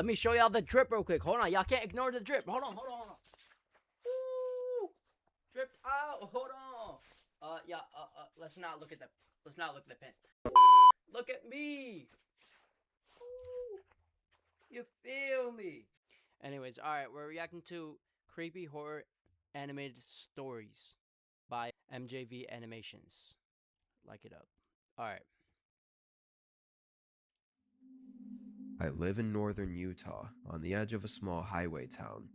Let me show y'all the drip real quick. Hold on, y'all can't ignore the drip. Hold on. Woo! Drip out. Hold on. Yeah. Let's not look at the. Let's not look at the pen. Look at me. Woo! You feel me? Anyways, all right. We're reacting to creepy horror animated stories by MJV Animations. Like it up. All right. I live in northern Utah, on the edge of a small highway town.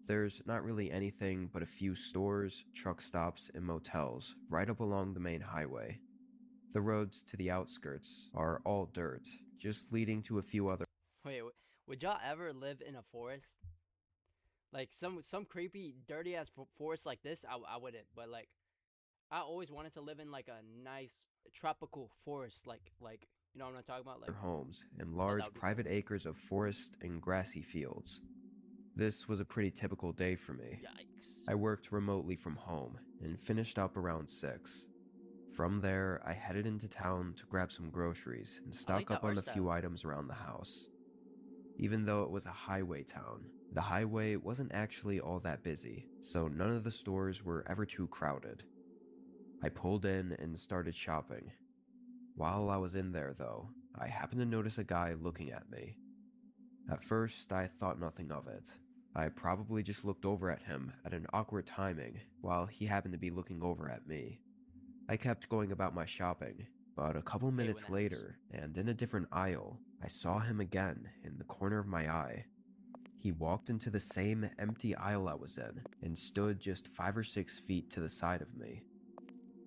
There's not really anything but a few stores, truck stops, and motels right up along the main highway. The roads to the outskirts are all dirt, just leading to a few other. Wait, would y'all ever live in a forest? Like some creepy, dirty ass forest like this? I wouldn't. But like, I always wanted to live in like a nice tropical forest, like you know what I'm talking about, like Homes and large private acres of forest and grassy fields. This was a pretty typical day for me. Yikes. I worked remotely from home and finished up around 6. From there, I headed into town to grab some groceries and stock up on a few items around the house. Even though it was a highway town, the highway wasn't actually all that busy, so none of the stores were ever too crowded. I pulled in and started shopping. While I was in there though, I happened to notice a guy looking at me. At first, I thought nothing of it. I probably just looked over at him at an awkward timing while he happened to be looking over at me. I kept going about my shopping, but a couple minutes later, and in a different aisle, I saw him again in the corner of my eye. He walked into the same empty aisle I was in and stood just 5 or 6 feet to the side of me.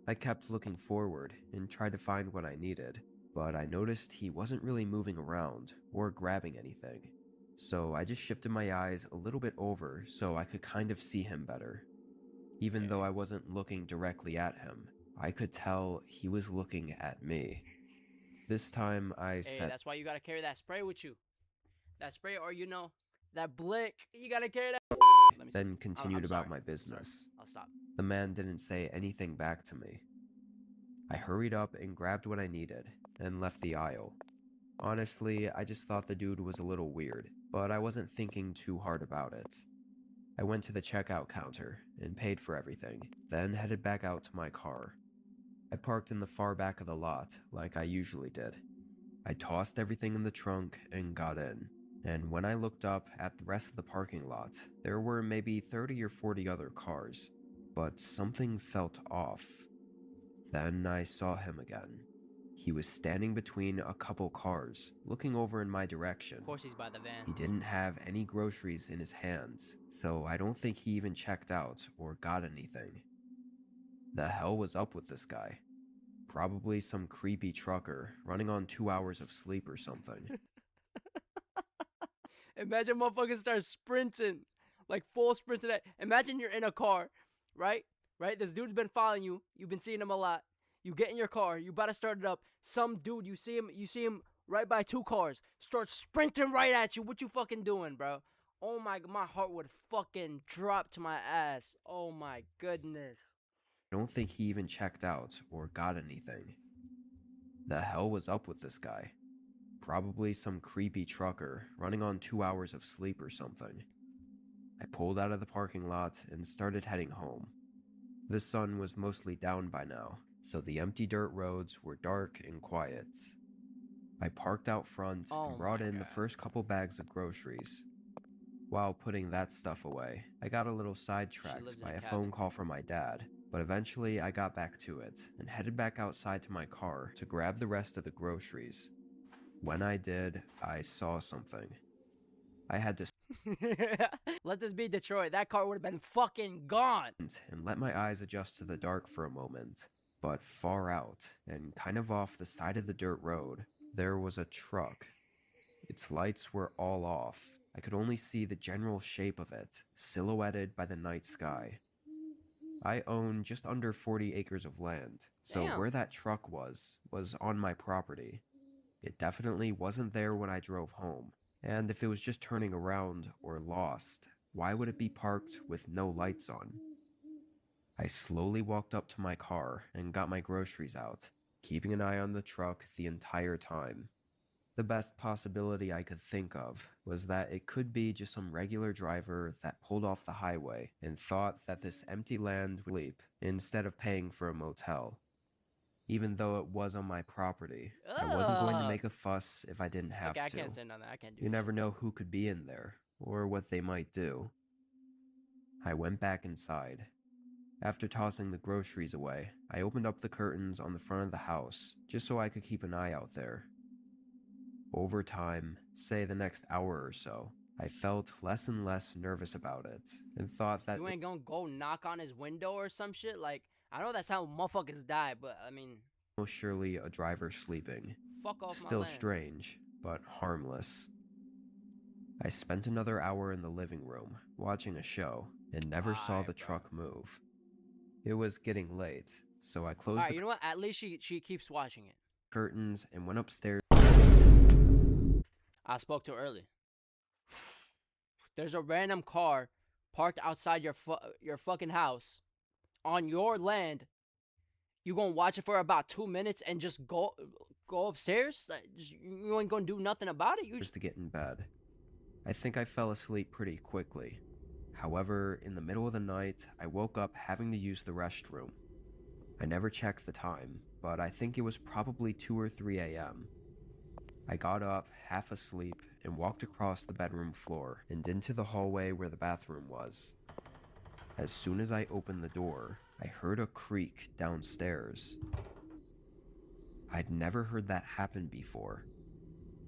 I kept looking forward and tried to find what I needed, but I noticed he wasn't really moving around or grabbing anything. So I just shifted my eyes a little bit over so I could kind of see him better. Even though I wasn't looking directly at him, I could tell he was looking at me. This time I said, "Hey, that's why you gotta carry that spray with you. That spray, or you know, that blick. You gotta carry that." Then continued about my business. I'll stop. The man didn't say anything back to me. I hurried up and grabbed what I needed and left the aisle. Honestly, I just thought the dude was a little weird, but I wasn't thinking too hard about it. I went to the checkout counter and paid for everything, then headed back out to my car. I parked in the far back of the lot, like I usually did. I tossed everything in the trunk and got in, and when I looked up at the rest of the parking lot, there were maybe 30 or 40 other cars, but something felt off. Then I saw him again. He was standing between a couple cars, looking over in my direction. Of course he's by the van. He didn't have any groceries in his hands, so I don't think he even checked out or got anything. The hell was up with this guy? Probably some creepy trucker running on 2 hours of sleep or something. Imagine motherfuckers start sprinting, like full sprinting. Imagine you're in a car, right? This dude's been following you. You've been seeing him a lot. You get in your car. You about to start it up. Some dude, you see him right by 2 cars. Starts sprinting right at you. What you fucking doing, bro? Oh my heart would fucking drop to my ass. Oh my goodness. I don't think he even checked out or got anything. The hell was up with this guy? Probably some creepy trucker running on 2 hours of sleep or something. I pulled out of the parking lot and started heading home. The sun was mostly down by now, so the empty dirt roads were dark and quiet. I parked out front and brought in the first couple bags of groceries. While putting that stuff away, I got a little sidetracked by a phone call from my dad, but eventually I got back to it and headed back outside to my car to grab the rest of the groceries. When I did, I saw something. I had to let this be Detroit. That car would have been fucking gone. And let my eyes adjust to the dark for a moment. But far out, and kind of off the side of the dirt road, there was a truck. Its lights were all off. I could only see the general shape of it, silhouetted by the night sky. I own just under 40 acres of land, so where that truck was on my property. It definitely wasn't there when I drove home, and if it was just turning around or lost, why would it be parked with no lights on? I slowly walked up to my car and got my groceries out, keeping an eye on the truck the entire time. The best possibility I could think of was that it could be just some regular driver that pulled off the highway and thought that this empty land would leap instead of paying for a motel. Even though it was on my property, I wasn't going to Ugh. make a fuss if I didn't have Okay, I to. can't say nothing. I can't do You never shit. know who could be in there or what they might do. I went back inside. After tossing the groceries away, I opened up the curtains on the front of the house just so I could keep an eye out there. Over time, say the next hour or so, I felt less and less nervous about it and thought that You ain't gonna go knock on his window or some shit? Like, I know that's how motherfuckers die, but I mean, most surely a driver sleeping. fuck off my Still land. strange, but harmless. I spent another hour in the living room watching a show and never saw the truck move. It was getting late, so I closed the You know what? At least she keeps watching it. curtains and went upstairs. I spoke to her early. There's a random car parked outside your fucking house on your land. You gonna watch it for about 2 minutes and just go upstairs? You ain't gonna do nothing about it. You just to get in bed. I think I fell asleep pretty quickly. However, in the middle of the night, I woke up having to use the restroom. I never checked the time, but I think it was probably 2 or 3 a.m. I got up, half asleep, and walked across the bedroom floor and into the hallway where the bathroom was. As soon as I opened the door, I heard a creak downstairs. I'd never heard that happen before.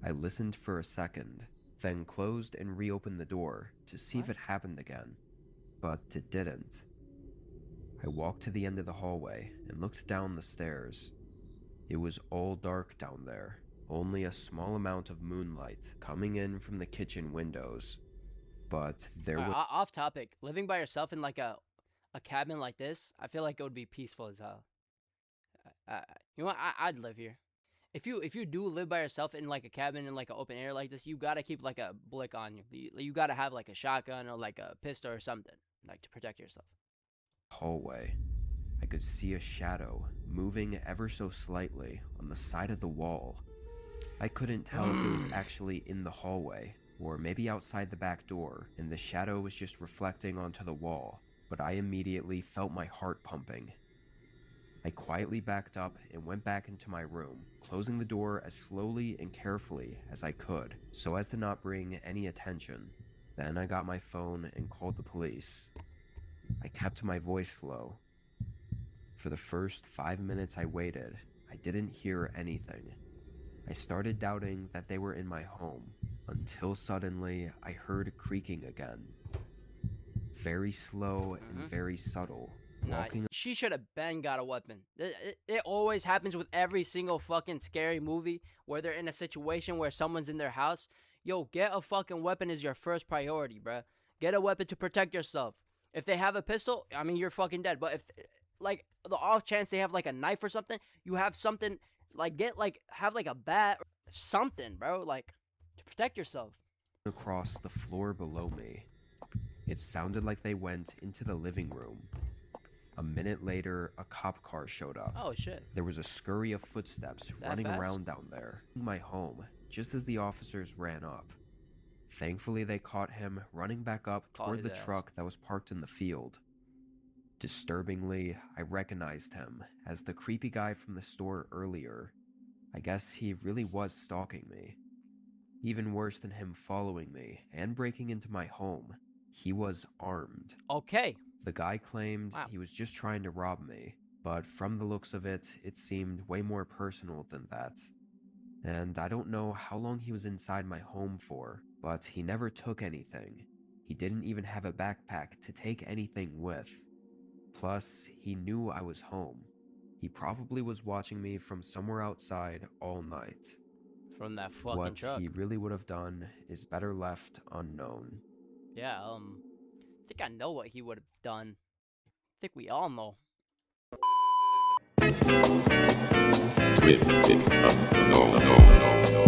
I listened for a second, then closed and reopened the door to see if it happened again, but it didn't. I walked to the end of the hallway and looked down the stairs. It was all dark down there, only a small amount of moonlight coming in from the kitchen windows. But there was off topic. Living by yourself in like a cabin like this, I feel like it would be peaceful as hell. You know what? I'd live here. If you do live by yourself in like a cabin in like an open air like this, you gotta keep like a blick on you. You gotta have like a shotgun or like a pistol or something like to protect yourself. Hallway. I could see a shadow moving ever so slightly on the side of the wall. I couldn't tell if it was actually in the hallway or maybe outside the back door and the shadow was just reflecting onto the wall, but I immediately felt my heart pumping. I quietly backed up and went back into my room, closing the door as slowly and carefully as I could so as to not bring any attention. Then I got my phone and called the police. I kept my voice low. For the first 5 minutes I waited, I didn't hear anything. I started doubting that they were in my home, until suddenly I heard creaking again. Very slow and very subtle. She should have been got a weapon. It always happens with every single fucking scary movie where they're in a situation where someone's in their house. Yo, get a fucking weapon is your first priority, bruh. Get a weapon to protect yourself. If they have a pistol, I mean, you're fucking dead. But if, like, the off chance they have, like, a knife or something, you have something, like, have, like, a bat or something, bro, like, to protect yourself. Across the floor below me. It sounded like they went into the living room. A minute later, a cop car showed up. Oh, shit. There was a scurry of footsteps running around down there. My home, just as the officers ran up. Thankfully, they caught him running back up toward the truck that was parked in the field. Disturbingly, I recognized him as the creepy guy from the store earlier. I guess he really was stalking me. Even worse than him following me and breaking into my home, he was armed. Okay. The guy claimed he was just trying to rob me, but from the looks of it, it seemed way more personal than that. And I don't know how long he was inside my home for, but he never took anything. He didn't even have a backpack to take anything with. Plus, he knew I was home. He probably was watching me from somewhere outside all night. From that fucking truck. What he really would have done is better left unknown. Yeah, I think I know what he would have done. I think we all know. Twisted up, no.